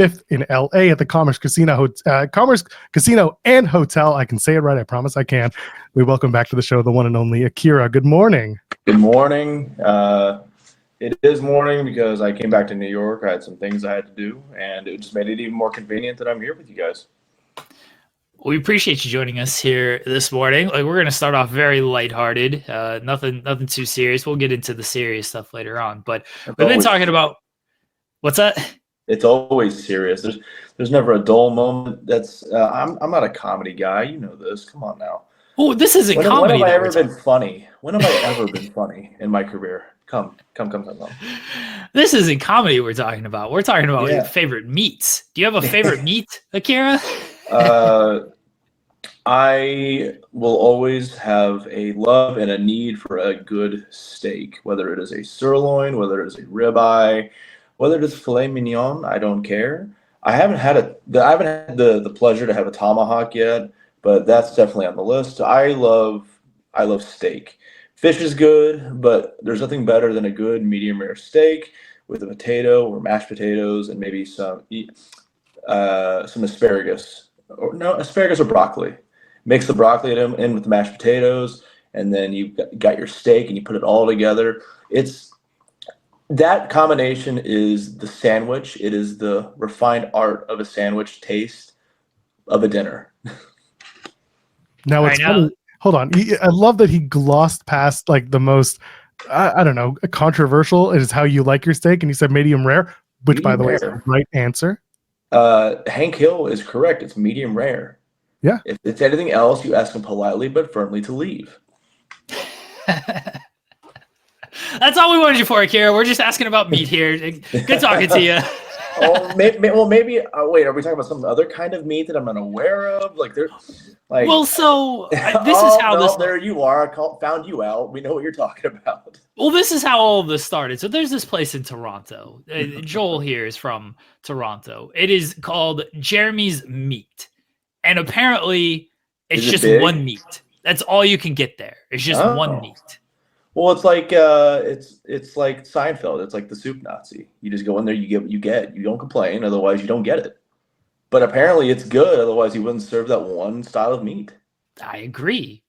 5th in LA at the Commerce Casino and Hotel. I can say it right. I promise I can. We welcome back to the show the one and only AKIRA. Good morning. Good morning. It is morning because I came back to New York. I had some things I had to do, and it just made it even more convenient that I'm here with you guys. We appreciate you joining us here this morning. Like, we're going to start off very lighthearted, nothing too serious. We'll get into the serious stuff later on. But we've been talking about what's that? It's always serious. There's never a dull moment. That's I'm not a comedy guy. You know this. Come on now. Oh, this isn't comedy. When have I ever been funny? When have I ever been funny in my career? Come. This isn't comedy we're talking about. We're talking about your favorite meats. Do you have a favorite meat, AKIRA? I will always have a love and a need for a good steak, whether it is a sirloin, whether it is a ribeye, whether it is filet mignon. I don't care. I haven't had the pleasure to have a tomahawk yet, but that's definitely on the list. I love steak. Fish is good, but there's nothing better than a good medium rare steak with a potato or mashed potatoes and maybe some asparagus. Asparagus or broccoli. Mix the broccoli in with the mashed potatoes, and then you got your steak and you put it all together. That combination is the sandwich. It is the refined art of a sandwich taste of a dinner. Now it's funny. Hold on. I love that he glossed past like the most, I don't know, controversial is how you like your steak. And he said medium rare, which medium by the way is the right answer. Hank Hill is correct. It's medium rare. Yeah. If it's anything else, you ask him politely but firmly to leave. That's all we wanted you for, AKIRA. We're just asking about meat here. Good talking to you. Maybe. Wait, are we talking about some other kind of meat that I'm unaware of? This is how there you are. Found you out. We know what you're talking about. Well, this is how all of this started. So there's this place in Toronto. Joel here is from Toronto. It is called Jeremy's Meat, and apparently it's just one meat. That's all you can get there. It's just one meat. Well, it's like Seinfeld. It's like the soup Nazi. You just go in there, you get what you get. You don't complain, otherwise you don't get it. But apparently it's good, otherwise you wouldn't serve that one style of meat. I agree.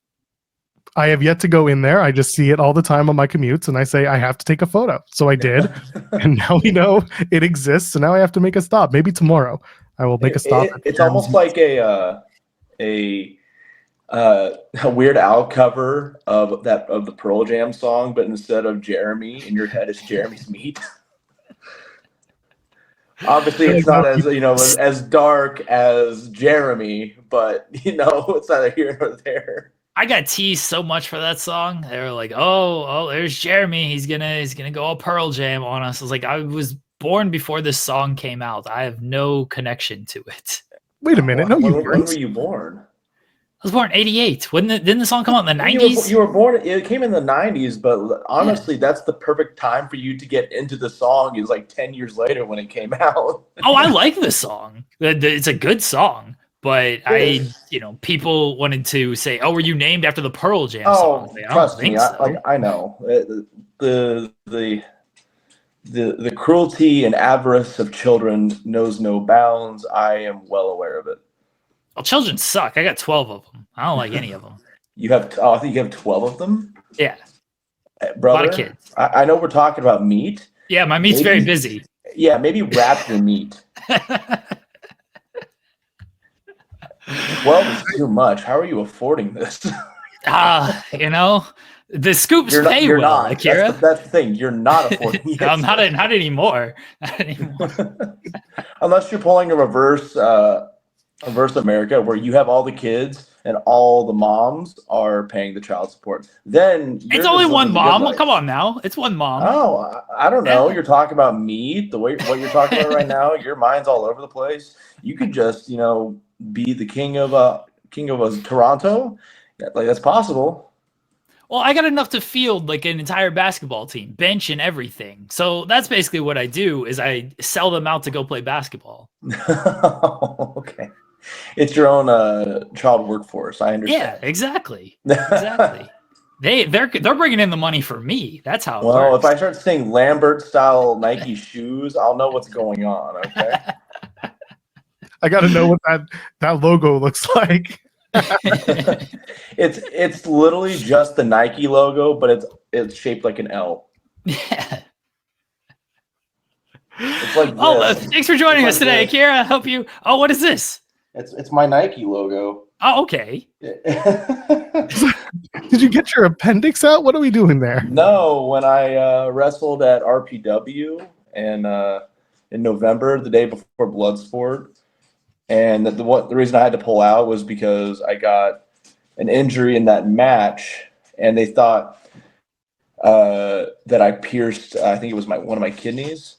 I have yet to go in there. I just see it all the time on my commutes, and I say I have to take a photo. So I did, and now we know it exists. So now I have to make a stop. Maybe tomorrow I will make a stop. It's almost like a Weird Al cover of the Pearl Jam song, but instead of Jeremy in your head, it's Jeremy's Meat. Obviously, it's not as dark as Jeremy, but it's neither here nor there. I got teased so much for that song. They were like, "Oh, there's Jeremy. He's gonna go all Pearl Jam on us." I was like, I was born before this song came out. I have no connection to it. Wait a minute. When were you born? I was born in '88. Didn't the song come out in the '90s? You were born. It came in the '90s, but honestly, that's the perfect time for you to get into the song. Is like 10 years later when it came out. Oh, I like this song. It's a good song, but people wanted to say, "Oh, were you named after the Pearl Jam song?" I trust me. I know the cruelty and avarice of children knows no bounds. I am well aware of it. Well, children suck. I got 12 of them. I don't like any of them. You have? I think you have 12 of them. Yeah, brother. A lot of kids. I know we're talking about meat. Yeah, my meat's very busy. Yeah, maybe wrap your meat. 12 is too much. How are you affording this? The scoops pay well, AKIRA. That's the thing. You're not affording it. I'm not anymore. Not anymore. Unless you're pulling a reverse America, where you have all the kids and all the moms are paying the child support. Then it's only one mom. Come on now, it's one mom. Oh, I don't know. You're talking about meat. The way what you're talking about right now, your mind's all over the place. You could just be the king of Toronto. Like, that's possible. Well, I got enough to field like an entire basketball team, bench and everything. So that's basically what I do is I sell them out to go play basketball. Okay. It's your own child workforce. I understand. Yeah, exactly. Exactly. They're bringing in the money for me. That's how it works. Well, if I start seeing Lambert style Nike shoes, I'll know what's going on. Okay. I got to know what that logo looks like. It's literally just the Nike logo, but it's shaped like an L. Yeah. It's like this. Thanks for joining us today, AKIRA. I hope you. Oh, what is this? It's my Nike logo. Oh, okay. Did you get your appendix out? What are we doing there? No, when I wrestled at RPW and in November, the day before Bloodsport, and the reason I had to pull out was because I got an injury in that match, and they thought that I pierced. I think it was one of my kidneys,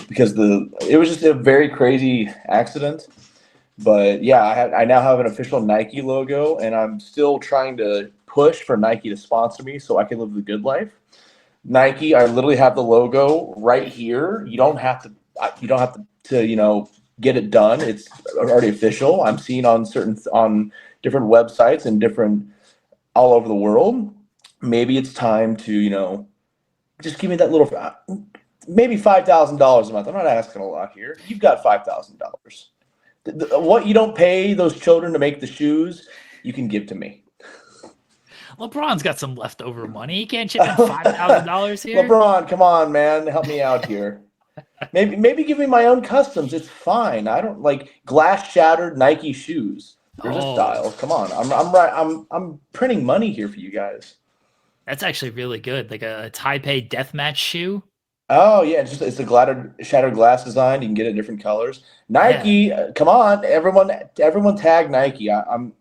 because it was just a very crazy accident. But yeah, I now have an official Nike logo, and I'm still trying to push for Nike to sponsor me so I can live the good life. Nike, I literally have the logo right here. You don't have to get it done. It's already official. I'm seen on different websites and all over the world. Maybe it's time to just give me that little, maybe $5,000 a month. I'm not asking a lot here. You've got $5,000. What you don't pay those children to make the shoes, you can give to me. LeBron's got some leftover money. He can't chip in $5,000 here. LeBron, come on, man, help me out here. Maybe give me my own customs. It's fine. I don't like glass shattered Nike shoes. There's a style. Come on, I'm printing money here for you guys. That's actually really good. Like a Taipei deathmatch shoe. Oh yeah, it's a shattered glass design. You can get it in different colors. Nike, come on, everyone tag Nike.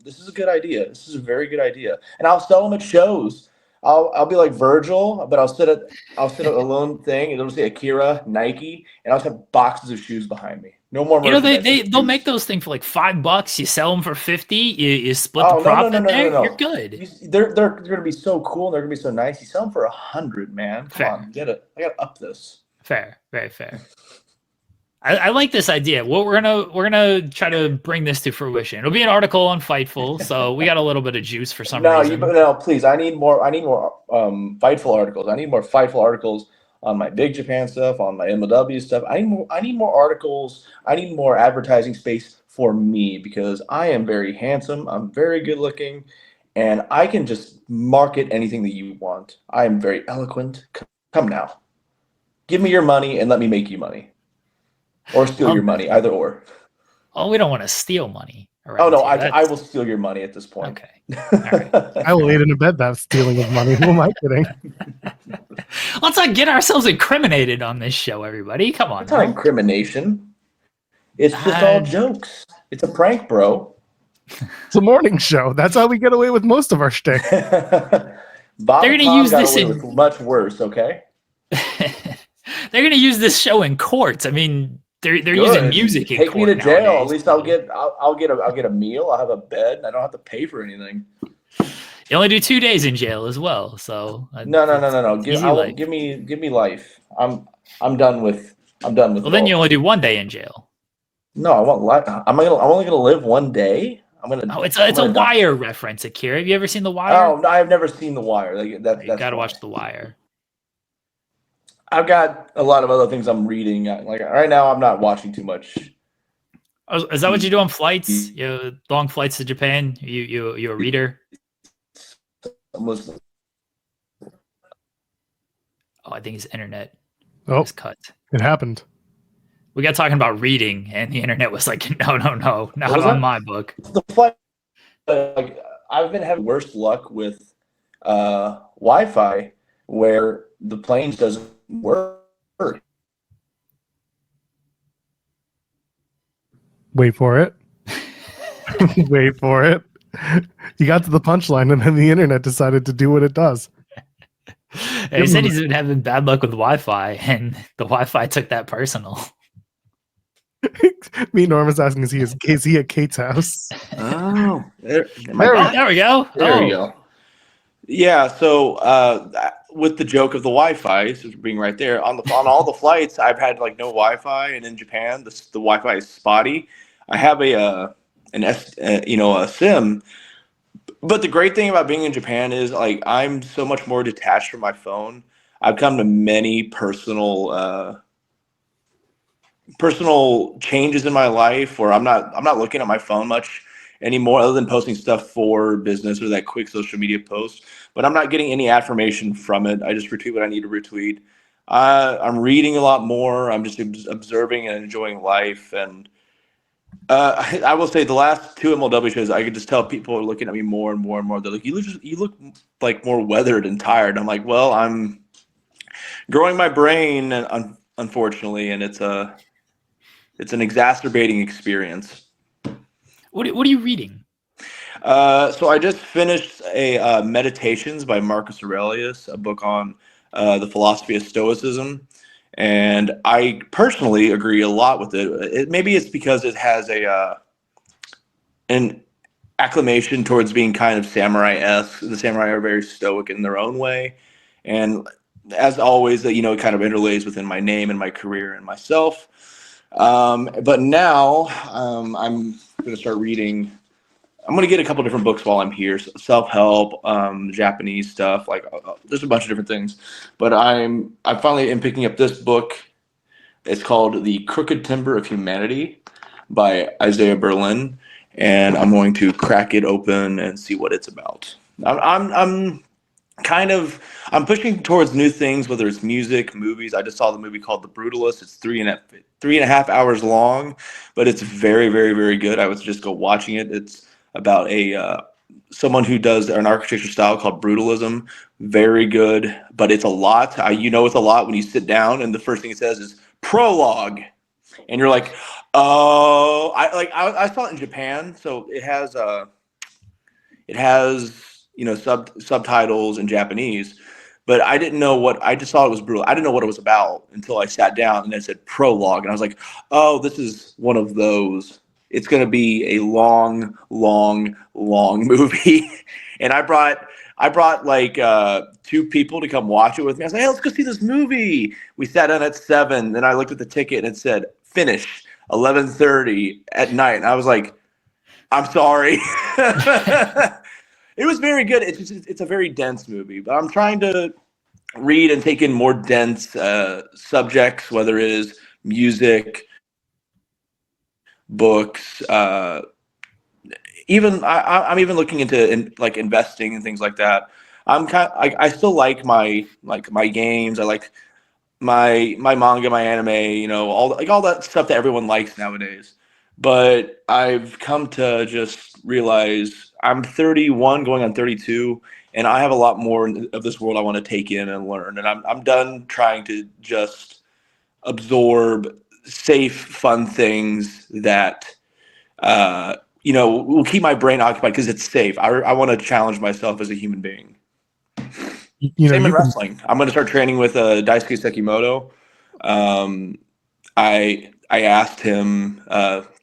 This is a good idea. This is a very good idea, and I'll sell them at shows. I'll be like Virgil, but I'll sit at a lone thing, and it'll say AKIRA, Nike, and I'll have boxes of shoes behind me. No more. They'll make those things for like $5. You sell them for $50. You split the profit there. No. You're good. They're gonna be so cool. And they're gonna be so nice. You sell them for $100, man. Come on, get it. I gotta up this. Fair, very fair. I like this idea. Well, we're gonna try to bring this to fruition. It'll be an article on Fightful, so we got a little bit of juice for some reason. No, please. I need more Fightful articles. I need more Fightful articles on my Big Japan stuff, on my MLW stuff. I need more articles. I need more advertising space for me, because I am very handsome. I'm very good looking, and I can just market anything that you want. I am very eloquent. Come now. Give me your money and let me make you money. Or steal your money, either or. Oh, we don't want to steal money. Oh, no, I will steal your money at this point. Okay. All right. I will aid and abet that stealing of money. Who am I kidding? Let's not get ourselves incriminated on this show, everybody. Come on. It's not incrimination. It's just all jokes. It's a prank, bro. It's a morning show. That's how we get away with most of our shtick. They're going to use this with much worse, okay? They're going to use this show in courts. I mean, they're using music in court. Take me to jail. Nowadays. At least I'll get a meal. I'll have a bed. And I don't have to pay for anything. You only do 2 days in jail as well. So no. Give me life. I'm done with. Well, then you only do 1 day in jail. No, I want life. I'm only gonna live 1 day. It's a Wire reference, AKIRA. Have you ever seen The Wire? Oh, no, I've never seen The Wire. You gotta watch The Wire. I've got a lot of other things I'm reading. Like right now, I'm not watching too much. Is that what you do on flights? Long flights to Japan? You a reader? I'm listening. Oh, I think his internet was cut. It happened. We got talking about reading, and the internet was like, no, not on my book. The flight, I've been having worse luck with Wi-Fi, where the planes doesn't work. Wait for it. Wait for it. You got to the punchline, and then the internet decided to do what it does. He said he's been having bad luck with Wi-Fi, and the Wi-Fi took that personal. Me, Norm is asking, is he at Kate's house? Oh, there we go. There we go. Yeah, so with the joke of the Wi-Fi, so being right there on all the flights, I've had like no Wi-Fi, and in Japan, the Wi-Fi is spotty. I have a SIM, but the great thing about being in Japan is like I'm so much more detached from my phone. I've come to many personal personal changes in my life where I'm not looking at my phone much anymore, other than posting stuff for business or that quick social media post. But I'm not getting any affirmation from it. I just retweet what I need to retweet. I'm reading a lot more. I'm just observing and enjoying life. And I will say the last 2 MLW shows, I could just tell people are looking at me more and more and more. They're like, you look like more weathered and tired. I'm like, well, I'm growing my brain, unfortunately, and it's an exacerbating experience. What are you reading? So I just finished a Meditations by Marcus Aurelius, a book on the philosophy of Stoicism, and I personally agree a lot with it. Maybe it's because it has an acclamation towards being kind of samurai-esque. The samurai are very stoic in their own way, and as always, that it kind of interlays within my name and my career and myself. But now I'm going to start reading. I'm going to get a couple different books while I'm here. Self-help, Japanese stuff, there's a bunch of different things. But I finally am picking up this book. It's called The Crooked Timber of Humanity by Isaiah Berlin, and I'm going to crack it open and see what it's about. I'm pushing towards new things, whether it's music, movies. I just saw the movie called The Brutalist. It's 3.5 hours long, but it's very, very, very good. I would just go watching it. It's about someone who does an architecture style called brutalism. Very good, but it's a lot. It's a lot when you sit down and the first thing it says is prologue, and you're like, oh, I saw it in Japan, so it has subtitles in Japanese, but I didn't know I just thought it was brutal. I didn't know what it was about until I sat down and it said prologue, and I was like, oh, this is one of those. It's going to be a long, long, long movie. And I brought 2 people to come watch it with me. I was like, hey, let's go see this movie. We sat down at 7. Then I looked at the ticket and it said finish 11:30 at night. And I was like, I'm sorry. It was very good. It's a very dense movie, but I'm trying to read and take in more dense subjects, whether it is music, books, I'm even looking into investing and things like that. I still like my games. I like my manga, my anime, all that stuff that everyone likes nowadays. But I've come to just realize I'm 31 going on 32, and I have a lot more of this world I want to take in and learn. And I'm done trying to just absorb safe, fun things that will keep my brain occupied because it's safe. I want to challenge myself as a human being. Same in wrestling. I'm going to start training with Daisuke Sekimoto. I asked him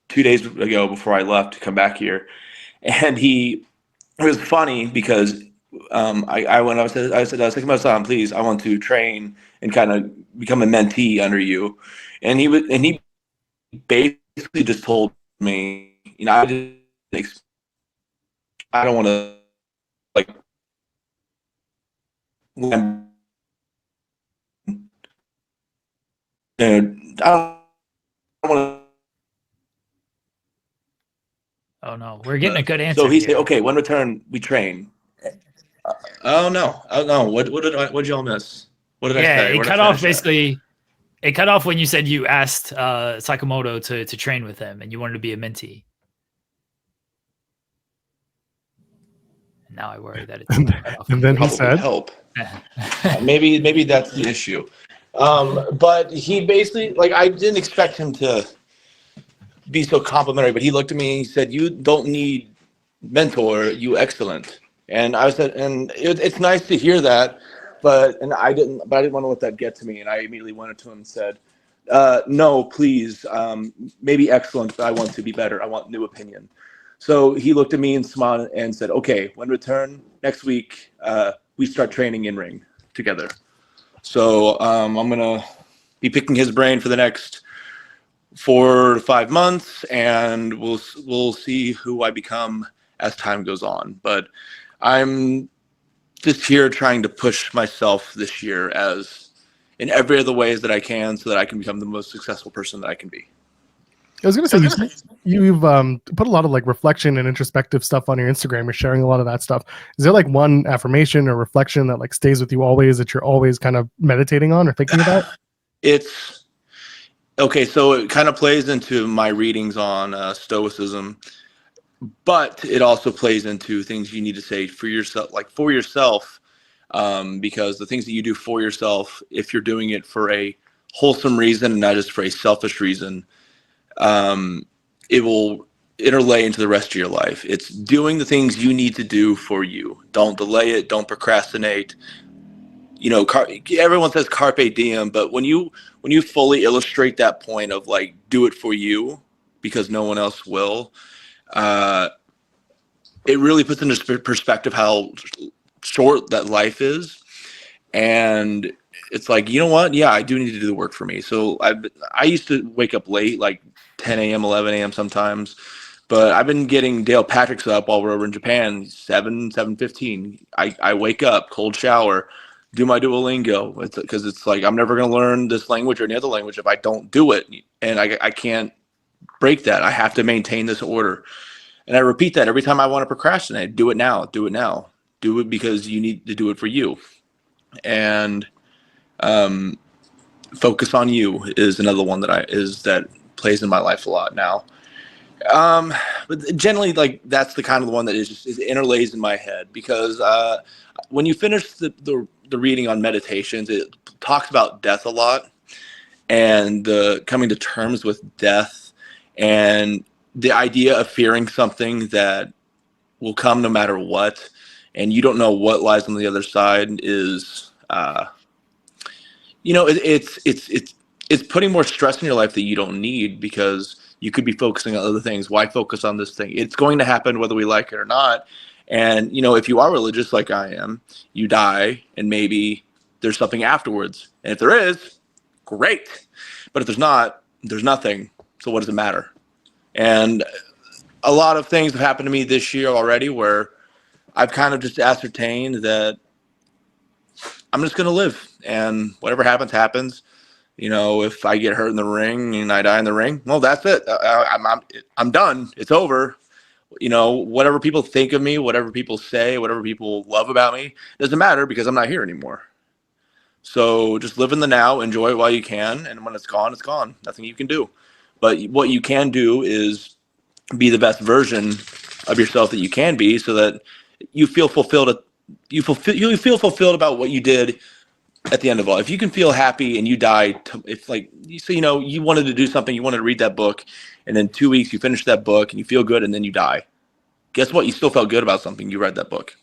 2 days ago before I left to come back here, and it was funny because I said Sekimoto-san, please, I want to train and kind of become a mentee under you, and he basically just told me, I don't want to I don't want to. Oh no, we're getting a good answer. So he said, "Okay, when return, we train." Oh no! What did y'all miss? What did I say? It cut off basically. It cut off when you said you asked Sakamoto to train with him and you wanted to be a mentee. And now I worry that it's cut off. And then he said, "Help." Maybe that's the issue. But he basically, I didn't expect him to be so complimentary, but he looked at me and he said, "You don't need mentor, you excellent." And I said, and it's nice to hear that, but I didn't want to let that get to me. And I immediately went to him and said, "No, please, maybe excellent, but I want to be better. I want new opinion." So he looked at me and smiled and said, "Okay, when return next week, we start training in ring together." So I'm gonna be picking his brain for the next 4 to 5 months, and we'll see who I become as time goes on. But I'm just here trying to push myself this year as in every other ways that I can so that I can become the most successful person that I can be. I was going to say, you've put a lot of like reflection and introspective stuff on your Instagram. You're sharing a lot of that stuff. Is there like one affirmation or reflection that like stays with you always, that you're always kind of meditating on or thinking about? It's okay. So it kind of plays into my readings on Stoicism, but it also plays into things you need to say for yourself, because the things that you do for yourself, if you're doing it for a wholesome reason and not just for a selfish reason, it will interlay into the rest of your life. It's doing the things you need to do for you. Don't delay it. Don't procrastinate. Everyone says carpe diem, but when you fully illustrate that point of like, do it for you because no one else will, it really puts into perspective how short that life is. And it's like, you know what? Yeah, I do need to do the work for me. So I used to wake up late, like 10 a.m., 11 a.m. sometimes, but I've been getting Dale Patrick's up while we're over in Japan, 7:15. I wake up, cold shower, do my Duolingo, because it's like I'm never going to learn this language or any other language if I don't do it, and I can't break that. I have to maintain this order, and I repeat that every time I want to procrastinate. Do it now. Do it now. Do it because you need to do it for you, and focus on you is another one that plays in my life a lot now. But generally, like that's the kind of the one that is interlays in my head, because when you finish the reading on meditations, it talks about death a lot and the coming to terms with death and the idea of fearing something that will come no matter what, and you don't know what lies on the other side is, it's putting more stress in your life that you don't need, because you could be focusing on other things. Why focus on this thing? It's going to happen whether we like it or not. And, if you are religious like I am, you die and maybe there's something afterwards. And if there is, great. But if there's not, there's nothing. So what does it matter? And a lot of things have happened to me this year already where I've kind of just ascertained that I'm just going to live, and whatever happens, happens. If I get hurt in the ring and I die in the ring, well, that's it. I'm done. It's over. Whatever people think of me, whatever people say, whatever people love about me, doesn't matter, because I'm not here anymore. So just live in the now, enjoy it while you can, and when it's gone, it's gone. Nothing you can do. But what you can do is be the best version of yourself that you can be, so that you feel fulfilled. You feel fulfilled about what you did at the end of all. If you can feel happy and you die, you wanted to do something, you wanted to read that book, and in 2 weeks you finish that book and you feel good, and then you die. Guess what? You still felt good about something. You read that book.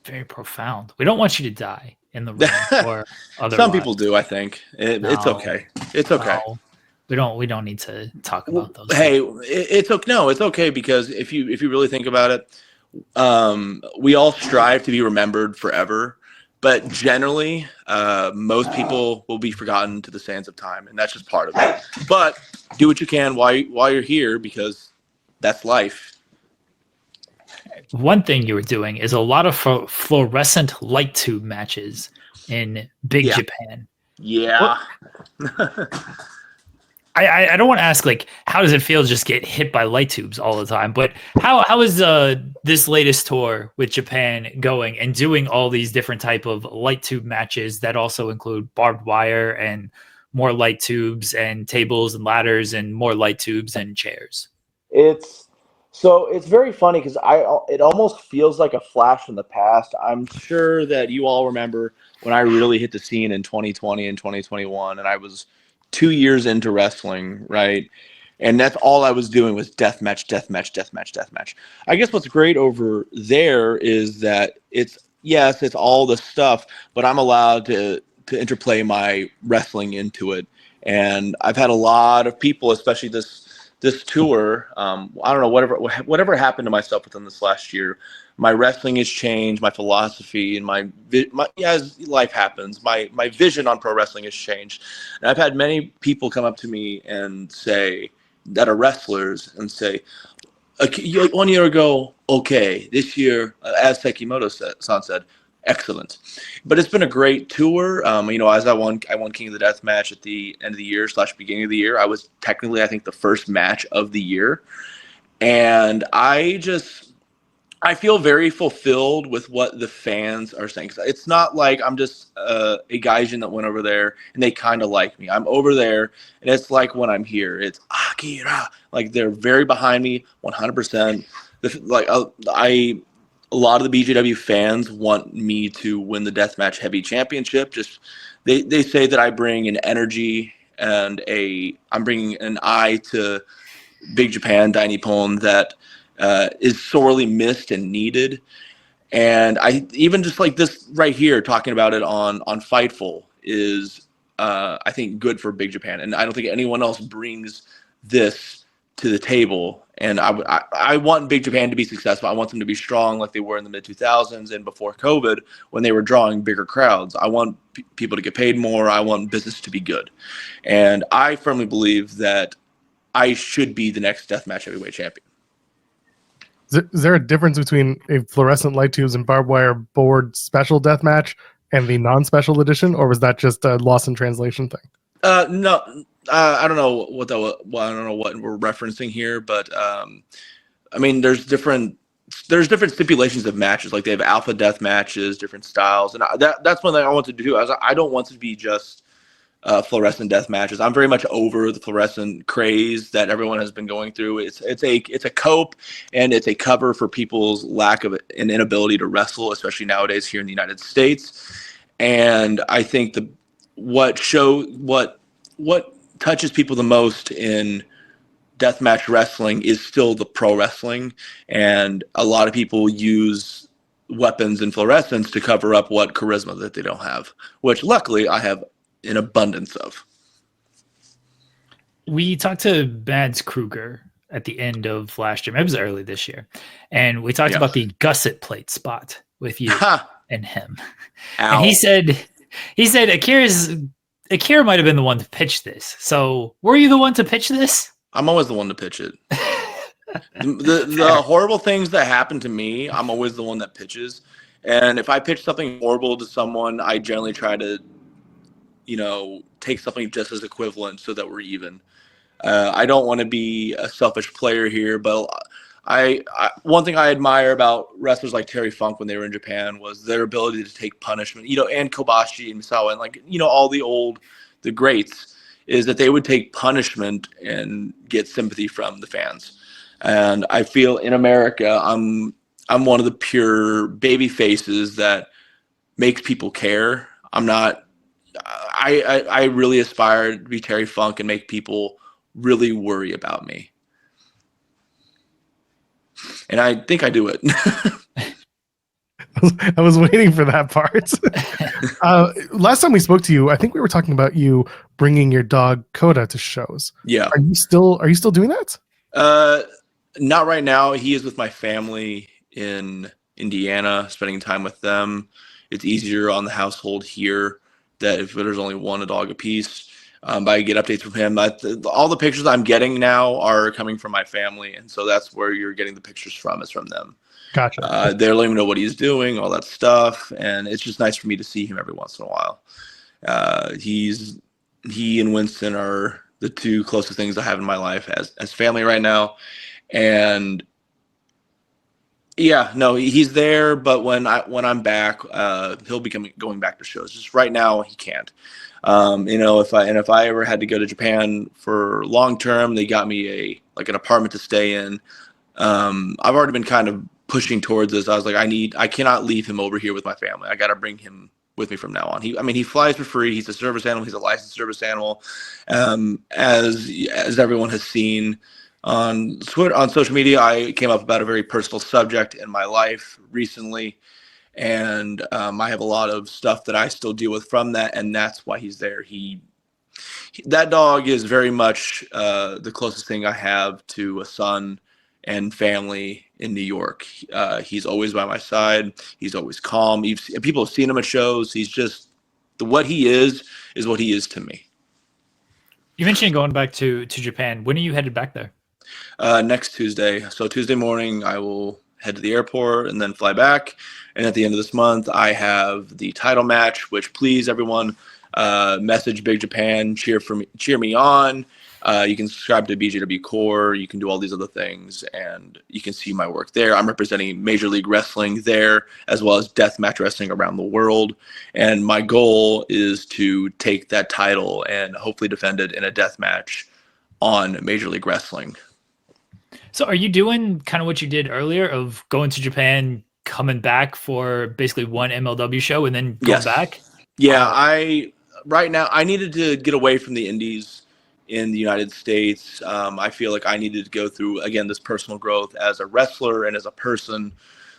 Very profound. We don't want you to die in the ring or otherwise. Some people do, I think. It's okay. It's okay. No, we don't need to talk about those. Hey, it's okay. No, it's okay, because if you really think about it, we all strive to be remembered forever. But generally, most people will be forgotten to the sands of time, and that's just part of it. But do what you can while you're here, because that's life. One thing you were doing is a lot of fluorescent light tube matches in Big Japan. Yeah. I don't want to ask, like, how does it feel to just get hit by light tubes all the time? But how is this latest tour with Japan going, and doing all these different type of light tube matches that also include barbed wire and more light tubes and tables and ladders and more light tubes and chairs? It's very funny, because it almost feels like a flash from the past. I'm sure that you all remember when I really hit the scene in 2020 and 2021, and I was 2 years into wrestling, right? And that's all I was doing was deathmatch. I guess what's great over there is that it's all the stuff, but I'm allowed to interplay my wrestling into it. And I've had a lot of people, especially this tour, I don't know, whatever happened to myself within this last year, my wrestling has changed, my philosophy, and as life happens, my vision on pro wrestling has changed. And I've had many people come up to me and say, that are wrestlers, and say, 1 year ago, okay, this year, as Sekimoto-san said, excellent. But it's been a great tour. As I won King of the Death match at the end of the year / beginning of the year. I was technically, I think, the first match of the year. And I feel very fulfilled with what the fans are saying. It's not like I'm just a Gaijin that went over there and they kind of like me. I'm over there, and it's like when I'm here, it's AKIRA. Like, they're very behind me, 100%. A lot of the BJW fans want me to win the Deathmatch Heavy Championship. They say that I bring an energy and I'm bringing an eye to Big Japan, Dai Nippon, that is sorely missed and needed. And I even just like this right here, talking about it on Fightful is I think good for Big Japan. And I don't think anyone else brings this to the table. And I want Big Japan to be successful. I want them to be strong like they were in the mid-2000s and before COVID when they were drawing bigger crowds. I want people to get paid more. I want business to be good. And I firmly believe that I should be the next Deathmatch Heavyweight Champion. Is there a difference between a fluorescent light tubes and barbed wire board special deathmatch and the non-special edition, or was that just a lost in translation thing? No. I don't know what we're referencing here, but there's different stipulations of matches. Like, they have alpha death matches, different styles, and that's one thing I want to do. I don't want to be just fluorescent death matches. I'm very much over the fluorescent craze that everyone has been going through. It's a cope, and it's a cover for people's lack of an inability to wrestle, especially nowadays here in the United States. And I think what touches people the most in deathmatch wrestling is still the pro wrestling, and a lot of people use weapons and fluorescence to cover up what charisma that they don't have, which luckily I have an abundance of. We talked to Mads Kruger at the end of last year. Maybe it was early this year, and we talked about the gusset plate spot with you and him. Ow. And he said AKIRA might have been the one to pitch this. So were you the one to pitch this? I'm always the one to pitch it. The horrible things that happen to me, I'm always the one that pitches. And if I pitch something horrible to someone, I generally try to, take something just as equivalent so that we're even. I don't want to be a selfish player here, but one thing I admire about wrestlers like Terry Funk when they were in Japan was their ability to take punishment, and Kobashi and Misawa and all the greats, is that they would take punishment and get sympathy from the fans. And I feel in America, I'm one of the pure baby faces that makes people care. I really aspire to be Terry Funk and make people really worry about me. And I think I do it. I was waiting for that part. Last time we spoke to you, I think we were talking about you bringing your dog Coda to shows. Yeah. Are you still doing that? Not right now. He is with my family in Indiana, spending time with them. It's easier on the household here that if there's only one dog a piece. But I get updates from him. All the pictures I'm getting now are coming from my family, and so that's where you're getting the pictures from, is from them. Gotcha. They're letting me know what he's doing, all that stuff, and it's just nice for me to see him every once in a while. He and Winston are the two closest things I have in my life as family right now, and yeah, no, he's there. But when I'm back, he'll be going back to shows. Just right now, he can't. If I ever had to go to Japan for long term, they got me an apartment to stay in. I've already been kind of pushing towards this. I was like, I cannot leave him over here with my family. I got to bring him with me from now on. He flies for free. He's a service animal. He's a licensed service animal. As everyone has seen on Twitter, on social media, I came up about a very personal subject in my life recently. And I have a lot of stuff that I still deal with from that, and that's why he's there. That dog is very much the closest thing I have to a son and family in New York. He's always by my side. He's always calm. People have seen him at shows. He's just what he is what he is to me. You mentioned going back to Japan. When are you headed back there? Next Tuesday. So Tuesday morning, I will head to the airport, and then fly back. And at the end of this month, I have the title match, which please, everyone, message Big Japan, cheer me on. You can subscribe to BJW Core. You can do all these other things, and you can see my work there. I'm representing Major League Wrestling there, as well as deathmatch wrestling around the world. And my goal is to take that title and hopefully defend it in a deathmatch on Major League Wrestling. So are you doing kind of what you did earlier of going to Japan, coming back for basically one MLW show and then going back? Yeah, right now I needed to get away from the indies in the United States. I feel like I needed to go through, again, this personal growth as a wrestler and as a person,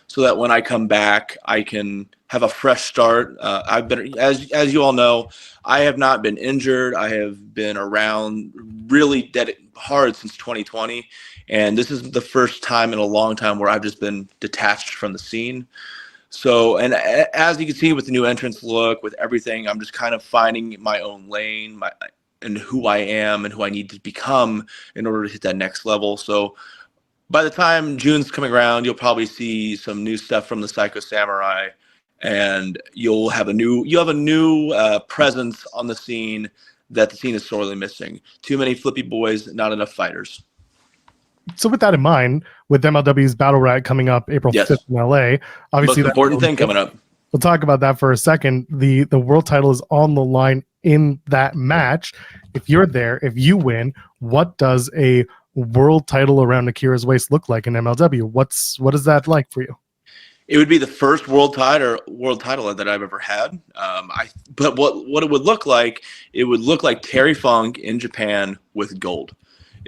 so that when I come back, I can have a fresh start. I've been, as you all know, I have not been injured. I have been around really hard since 2020. And this is the first time in a long time where I've just been detached from the scene. So, and as you can see with the new entrance look, with everything, I'm just kind of finding my own lane, and who I am and who I need to become in order to hit that next level. So by the time June's coming around, you'll probably see some new stuff from the Psycho Samurai, and you'll have a new presence on the scene that the scene is sorely missing. Too many flippy boys, not enough fighters. So with that in mind, with MLW's Battle Riot coming up April 5th in LA, obviously most important thing coming up. We'll talk about that for a second. The world title is on the line in that match. If you're there, if you win, what does a world title around AKIRA's waist look like in MLW? What is that like for you? It would be the first world title that I've ever had. But what it would look like, it would look like Terry Funk in Japan with gold.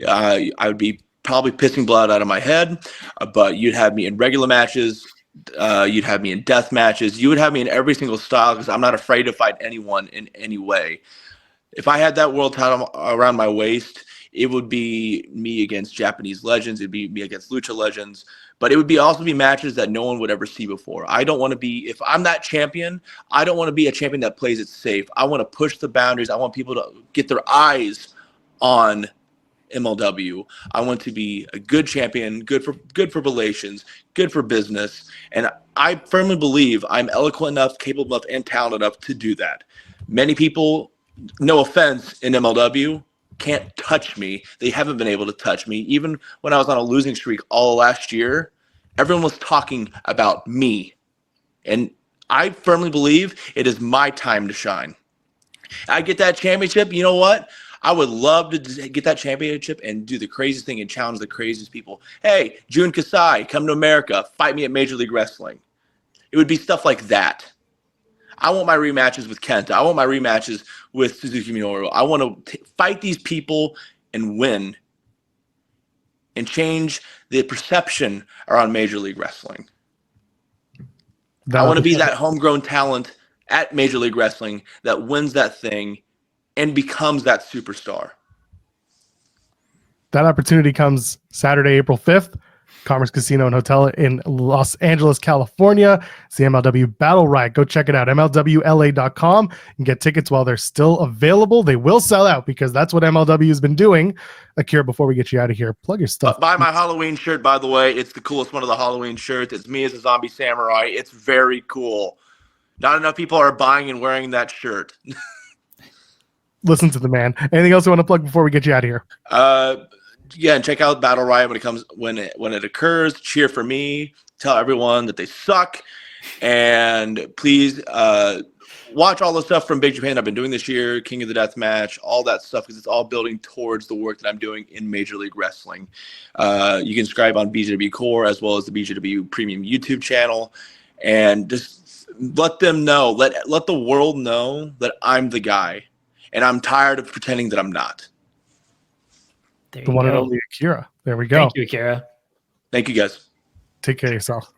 I would be probably pissing blood out of my head, but you'd have me in regular matches. You'd have me in death matches. You would have me in every single style, because I'm not afraid to fight anyone in any way. If I had that world title around my waist, it would be me against Japanese legends. It'd be me against lucha legends. But it would also be matches that no one would ever see before. I don't want to be, if I'm that champion, I don't want to be a champion that plays it safe. I want to push the boundaries. I want people to get their eyes on MLW. I want to be a good champion, good for relations, good for business. And I firmly believe I'm eloquent enough, capable enough, and talented enough to do that. Many people, no offense, in MLW can't touch me. They haven't been able to touch me. Even when I was on a losing streak all last year, everyone was talking about me. And I firmly believe it is my time to shine. I get that championship, you know what? I would love to get that championship and do the craziest thing and challenge the craziest people. Hey, Jun Kasai, come to America, fight me at Major League Wrestling. It would be stuff like that. I want my rematches with Kenta. I want my rematches with Suzuki Minoru. I want to fight these people and win and change the perception around Major League Wrestling. I want to be that homegrown talent at Major League Wrestling that wins that thing and becomes that superstar. That opportunity comes Saturday, April 5th, Commerce Casino and Hotel in Los Angeles, California. It's the MLW Battle Riot. Go check it out, MLWLA.com, and get tickets while they're still available. They will sell out, because that's what MLW has been doing. AKIRA, before we get you out of here, plug your stuff. Buy my Halloween shirt, by the way. It's the coolest one of the Halloween shirts. It's me as a zombie samurai. It's very cool. Not enough people are buying and wearing that shirt. Listen to the man. Anything else you want to plug before we get you out of here? Yeah, and check out Battle Riot when it occurs. Cheer for me. Tell everyone that they suck, and please watch all the stuff from Big Japan I've been doing this year. King of the Death Match, all that stuff, because it's all building towards the work that I'm doing in Major League Wrestling. You can subscribe on BJPW Core as well as the BJPW Premium YouTube channel, and just let them know, let the world know that I'm the guy. And I'm tired of pretending that I'm not. The one and only AKIRA. There we go. Thank you, AKIRA. Thank you, guys. Take care of yourself.